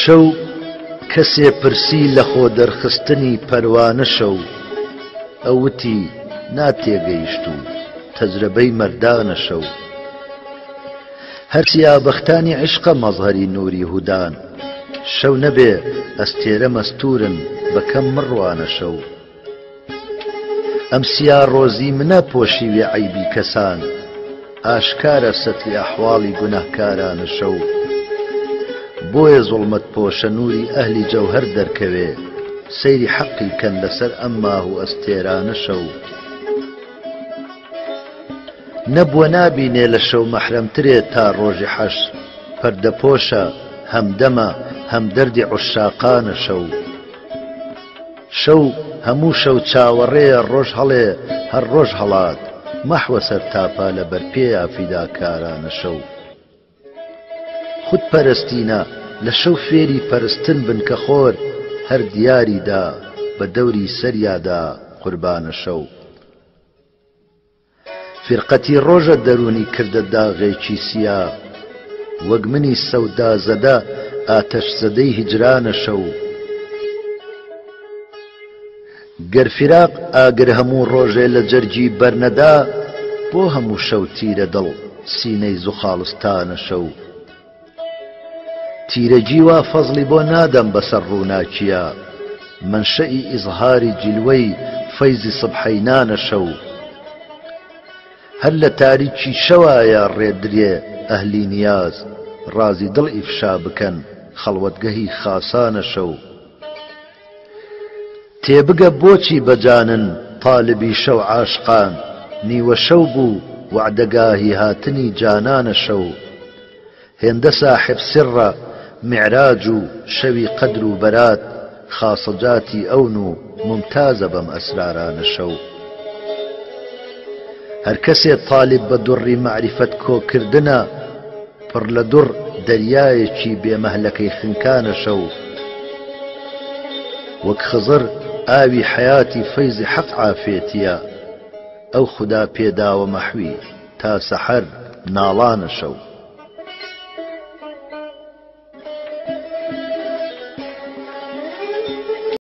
شەو کەسێ پرسی لە خۆ دەرخستنی پەروانە شەو ئەوتی ناتێگەیشت و تەجربەی مەردانە شەو هەر سیابەختانی عشقە مەظهەری نووری هودان شەو نەبێ ئەستێرە مەستورن بەکەم مڕوانە شەو ئەم سیا ڕۆزی منە پۆشیوێ عەیبی کەسان ئاشکارە سەتری ئەحواڵی گوناهکارانە شەو بۆیە زوڵمەت پۆشە نووری ئەهلی جەوهەر دەرکەوێ سەیری حەقی کەن لەسەر ئەم ماه و ئەستێرانە شەو نەبووە نابینێ لە شەو مەحرەمترێت تا ڕۆژی حەشر پەردەپۆشە هەمدەمە هەم دەردی عوشاقانە شەو شەو هەموو شەو چاوەڕێیە ڕۆژ هەڵێ هەر ڕۆژ هەڵات مەحوە سەر تاپا لە بەرپێیا فیداکارانە شەو خود پەرستینە لە شەو فێری پەرستن بن کە خۆر هەر دیاریدا بە دەوری سەریادا قوربانە شەو فرقەتی ڕۆژە دەرونی کردە داغێکی سیا وەک منی سەودا زەدە ئاتەش زەدەی هیجرانە شەو گەر فراق ئاگر هەموو ڕۆژێ لە جەرگی بەرنەدا بۆ هەموو شەو تیرە دڵ سینەی زوخاڵستانە شەو تیرەجی وا فەزلی بۆ نادەم بەسەر ڕووناکیە منشەئی ئیزهاری جیلوەی فەیزی سبحەینانە شەو هەر لە تاریکی شەوایە ڕێدرێ ئەهلی نیاز ڕازی دڵ ئیفشا بکەن خەڵوەتگەهی خاسانە شەو تێبگە بۆچی بەجانن طالبی شەو عاشقان نیوە شەو بوو وعدەگاهی هاتنی جانانە شەو هێندە ساحب سڕە معراج و شەوی قەدر و بەرات خاسەجاتی ئەون و ممتازە بەم ئەسرارانە شەو هەر کەسێ طالب بە دوڕی معریفەت کۆکردنە پڕ لە دوڕ دەریایەکی بێمەهلەکەی خنکانە شەو وەک خزر ئاوی حیاتی فەیزی حەق عافێتیە ئەو خودا پێداوە مەحوی تا سەحەر ناڵانە شەو